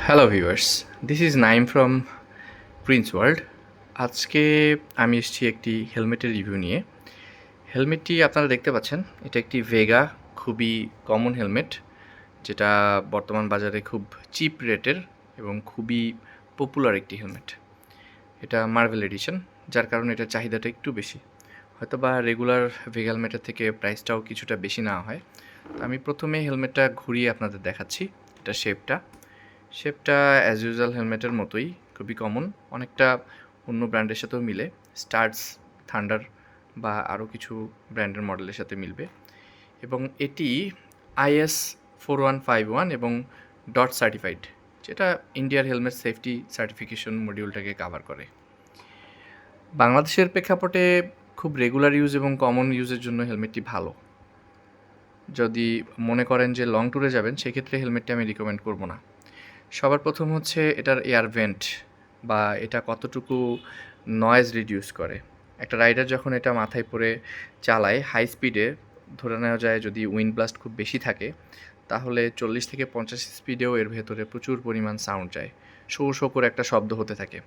Hello viewers, this is Naim from Prince world. আজকে আমি এসেছি একটি হেলমেটের রিভিউ নিয়ে। হেলমেটটি আপনারা দেখতে পাচ্ছেন, এটা একটি ভেগা, খুবই কমন হেলমেট, যেটা বর্তমান বাজারে খুব চিপ রেটের এবং খুবই পপুলার একটি হেলমেট। এটা মার্ভেল এডিশন, যার কারণে এটার চাহিদাটা একটু বেশি। হয়তো বা রেগুলার ভেগা হেলমেটের থেকে প্রাইসটাও কিছুটা বেশি নেওয়া হয়। তো আমি প্রথমে হেলমেটটা ঘুরিয়ে আপনাদের দেখাচ্ছি। এটা শেপটা অ্যাজ ইউজুয়াল হেলমেটের মতোই, খুবই কমন, অনেকটা অন্য ব্র্যান্ডের সাথেও মিলে। স্টার্স, থান্ডার বা আরও কিছু ব্র্যান্ডের মডেলের সাথে মিলবে। এবং এটি IS 4151 এবং ডট সার্টিফাইড, যেটা ইন্ডিয়ার হেলমেট সেফটি সার্টিফিকেশন মডিউলটাকে কাভার করে। বাংলাদেশের প্রেক্ষাপটে খুব রেগুলার ইউজ এবং কমন ইউজের জন্য হেলমেটটি ভালো। যদি মনে করেন যে লং ট্যুরে যাবেন, সেক্ষেত্রে হেলমেটটি আমি রিকমেন্ড করব না। সবার প্রথম হচ্ছে এটার এয়ার ভেন্ট, বা এটা কতটুকু নয়েজ রিডিউস করে। একটা রাইডার যখন এটা মাথায় পরে চালায় হাই স্পিডে, ধরে নেওয়া যায় যদি উইন্ড ব্লাস্ট খুব বেশি থাকে, তাহলে 40 থেকে 50 স্পিডেও এর ভেতরে প্রচুর পরিমাণ সাউন্ড যায়, শো শো করে একটা শব্দ হতে থাকে।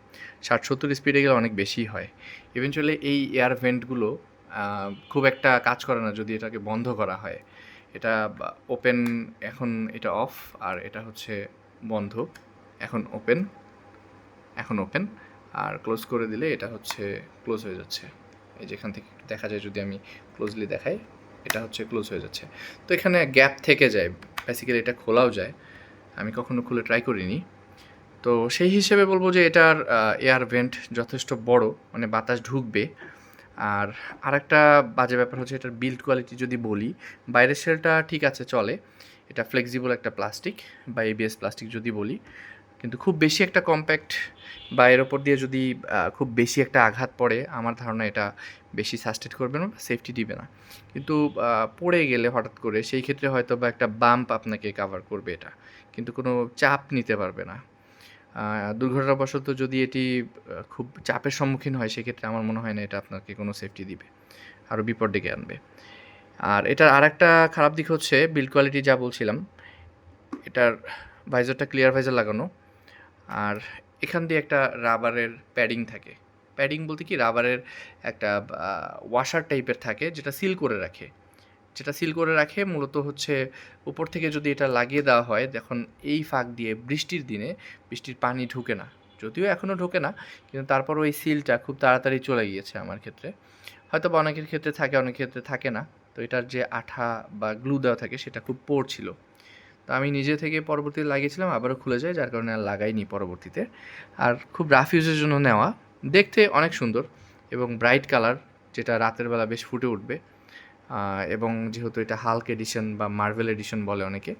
60-70 স্পিডে গেলে অনেক বেশিই হয়। ইভেনচুয়ালি এই এয়ার ভেন্টগুলো খুব একটা কাজ করে না যদি এটাকে বন্ধ করা হয়। এটা ওপেন, এখন এটা অফ, আর এটা হচ্ছে বন্ধ। এখন ওপেন আর ক্লোজ করে দিলে এটা হচ্ছে ক্লোজ হয়ে যাচ্ছে। এই যেখান থেকে দেখা যায়, যদি আমি ক্লোজলি দেখাই, এটা হচ্ছে ক্লোজ হয়ে যাচ্ছে। তো এখানে গ্যাপ থেকে যায়, বেসিক্যালি এটা খোলাও যায়। আমি কখনো খুলে ট্রাই করিনি। তো সেই হিসেবে বলবো যে এটার এয়ার ভেন্ট যথেষ্ট বড়, মানে বাতাস ঢুকবে। আর আরেকটা বাজে ব্যাপার হচ্ছে এটার বিল্ড কোয়ালিটি যদি বলি, বাইরের শেলটা ঠিক আছে, চলে। এটা ফ্লেক্সিবল একটা প্লাস্টিক বা ABS প্লাস্টিক যদি বলি, কিন্তু খুব বেশি একটা কম্প্যাক্ট বা এর ওপর দিয়ে যদি খুব বেশি একটা আঘাত পড়ে, আমার ধারণা এটা বেশি সাস্টেন করবে না, সেফটি দিবে না। কিন্তু পড়ে গেলে হঠাৎ করে, সেই ক্ষেত্রে হয়তো বা একটা বাম্প আপনাকে কাভার করবে এটা, কিন্তু কোনো চাপ নিতে পারবে না। দুর্ঘটনাবশত যদি এটি খুব চাপের সম্মুখীন হয়, সেক্ষেত্রে আমার মনে হয় না এটা আপনাকে কোনো সেফটি দিবে, আরও বিপদ ডেকে আনবে। আর এটার আরেকটা খারাপ দিক হচ্ছে বিল্ড কোয়ালিটি, যা বলছিলাম, এটার ভাইজারটা ক্লিয়ার ভাইজার লাগানো, আর এখান দিয়ে একটা রাবারের প্যাডিং থাকে। প্যাডিং বলতে কি, রাবারের একটা ওয়াশার টাইপের থাকে, যেটা সিল করে রাখে মূলত হচ্ছে উপর থেকে যদি এটা লাগিয়ে দেওয়া হয়, দেখুন এই ফাঁক দিয়ে বৃষ্টির দিনে বৃষ্টির পানি ঢুকে না, যদিও এখনও ঢোকে না, কিন্তু তারপরও এই সিলটা খুব তাড়াতাড়ি চলে গিয়েছে আমার ক্ষেত্রে। হয়তো বা অনেকের ক্ষেত্রে থাকে, অনেকের ক্ষেত্রে থাকে না। তো এটার যে আঠা বা গ্লু দেওয়া থাকে, সেটা খুব পোর ছিল। তো আমি নিজে থেকে পরবর্তীতে লাগিয়েছিলাম, আবারও খুলে যায়, যার কারণে আর লাগাইনি পরবর্তীতে। আর খুব রাফ ইউজের জন্য নেওয়া, দেখতে অনেক সুন্দর এবং ব্রাইট কালার, যেটা রাতের বেলা বেশ ফুটে উঠবে। এবং যেহেতু এটা হাল্ক এডিশন বা মার্ভেল এডিশন বলে অনেকে,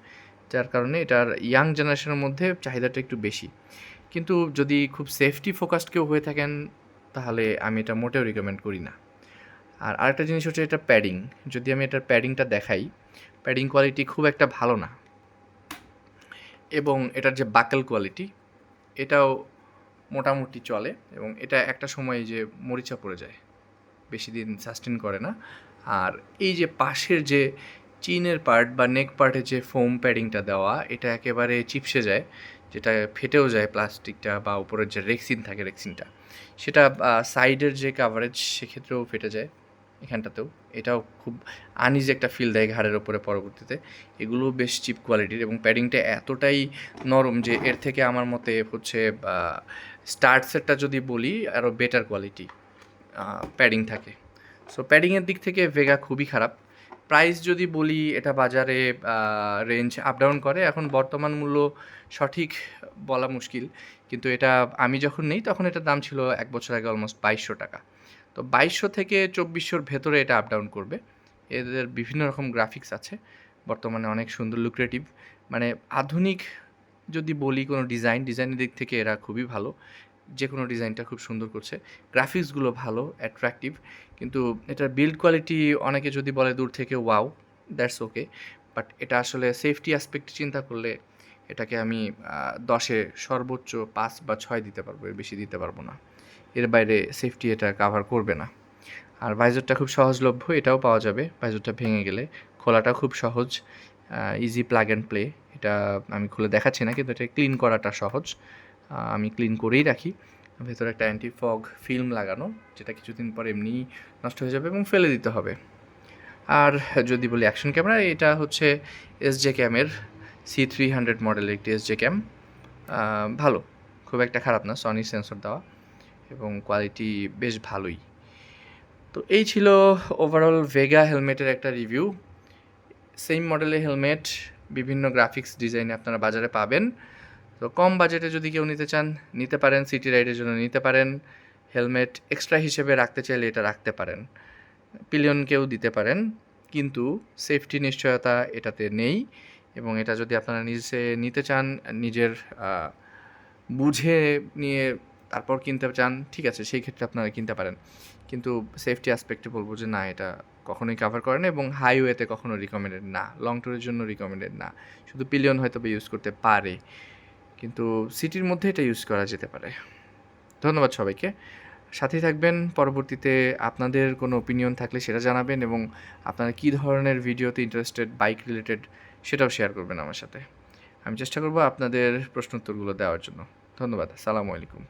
যার কারণে এটার ইয়াং জেনারেশনের মধ্যে চাহিদাটা একটু বেশি। কিন্তু যদি খুব সেফটি ফোকাসড কেউ হয়ে থাকেন, তাহলে আমি এটা মোটেও রিকমেন্ড করি না। আর আরেকটা জিনিস হচ্ছে এটা প্যাডিং। যদি আমি এটার প্যাডিংটা দেখাই, প্যাডিং কোয়ালিটি খুব একটা ভালো না। এবং এটার যে বাকেল কোয়ালিটি, এটাও মোটামুটি চলে, এবং এটা একটা সময় যে মরিচা পড়ে যায়, বেশি দিন সাস্টেন করে না। আর এই যে পাশের যে চিনের পার্ট বা নেক পার্টে যে ফোম প্যাডিংটা দেওয়া, এটা একেবারে চিপসে যায়, যেটা ফেটেও যায় প্লাস্টিকটা, বা উপরের যে রেক্সিন থাকে, রেক্সিনটা, সেটা সাইডের যে কাভারেজ, সেক্ষেত্রেও ফেটে যায়, এখানটাতেও। এটাও খুব আনইজি একটা ফিল দেয় ঘাড়ের ওপরে পরবর্তীতে। এগুলো বেশ চিপ কোয়ালিটির, এবং প্যাডিংটা এতটাই নরম যে এর থেকে আমার মতে হচ্ছে স্টার্ট সেটটা যদি বলি, আরও বেটার কোয়ালিটি প্যাডিং থাকে। সো প্যাডিংয়ের দিক থেকে ভেগা খুবই খারাপ। প্রাইস যদি বলি, এটা বাজারে রেঞ্জ আপ ডাউন করে, এখন বর্তমান মূল্য সঠিক বলা মুশকিল, কিন্তু এটা আমি যখন নেই তখন এটার দাম ছিল 1 বছর আগে অলমোস্ট 2200 টাকা। তো 2200 থেকে 2400-র ভেতরে এটা আপ ডাউন করবে। এদের বিভিন্ন রকম গ্রাফিক্স আছে, বর্তমানে অনেক সুন্দর লুক্রেটিভ, মানে আধুনিক যদি বলি কোনো ডিজাইনের দিক থেকে এরা খুবই ভালো, যে কোনো ডিজাইনটা খুব সুন্দর করছে, গ্রাফিক্সগুলো ভালো, অ্যাট্রাকটিভ। কিন্তু এটার বিল্ড কোয়ালিটি অনেকে যদি বলে দূর থেকে ওয়াও, দ্যাটস ওকে, বাট এটা আসলে সেফটি অ্যাসপেক্ট চিন্তা করলে এটাকে আমি 10-এ সর্বোচ্চ 5 বা 6 দিতে পারবো, এর বেশি দিতে পারবো না। এর বাইরে সেফটি এটা কাভার করবে না। আর ভাইজারটা খুব সহজলভ্য, এটাও পাওয়া যাবে। ভাইজারটা ভেঙে গেলে খোলাটা খুব সহজ, ইজি প্লাগ অ্যান্ড প্লে। এটা এটা আমি খুলে দেখাচ্ছি না, কিন্তু এটা ক্লিন করাটা সহজ। আমি ক্লিন করেই রাখি। ভেতরে একটা অ্যান্টি ফগ ফিল্ম লাগানো, যেটা কিছুদিন পর এমনিই নষ্ট হয়ে যাবে এবং ফেলে দিতে হবে। আর যদি বলি অ্যাকশন ক্যামেরা, এটা হচ্ছে এসজে ক্যামের C300 মডেলের একটি এসজে ক্যাম। ভালো, খুব একটা খারাপ না, সনি সেন্সর দেওয়া এবং কোয়ালিটি বেশ ভালোই। তো এই ছিল ওভারঅল ভেগা হেলমেটের একটা রিভিউ। সেম মডেলের হেলমেট বিভিন্ন গ্রাফিক্স ডিজাইনে আপনারা বাজারে পাবেন। তো কম বাজেটে যদি কেউ নিতে চান নিতে পারেন, সিটি রাইডের জন্য নিতে পারেন। হেলমেট এক্সট্রা হিসেবে রাখতে চাইলে এটা রাখতে পারেন, পিলিয়নকেও দিতে পারেন, কিন্তু সেফটি নিশ্চয়তা এটাতে নেই। এবং এটা যদি আপনারা নিজে নিতে চান, নিজের বুঝে নিয়ে তারপর কিনতে চান, ঠিক আছে, সেই ক্ষেত্রে আপনারা কিনতে পারেন। কিন্তু সেফটি অ্যাসপেক্টে বলবো যে না, এটা কখনোই কাভার করে না এবং হাইওয়েতে কখনো রিকমেন্ডেড না, লং ট্যুরের জন্য রিকমেন্ডেড না। শুধু পিলিয়ন হয়তো বা ইউজ করতে পারে, কিন্তু সিটির মধ্যে এটা ইউজ করা যেতে পারে। ধন্যবাদ সবাইকে, সাথেই থাকবেন। পরবর্তীতে আপনাদের কোনো ওপিনিয়ন থাকলে সেটা জানাবেন এবং আপনারা কী ধরনের ভিডিওতে ইন্টারেস্টেড বাইক রিলেটেড সেটাও শেয়ার করবেন আমার সাথে। আমি চেষ্টা করব আপনাদের প্রশ্নোত্তরগুলো দেওয়ার জন্য। ধন্যবাদ। আসসালামু আলাইকুম।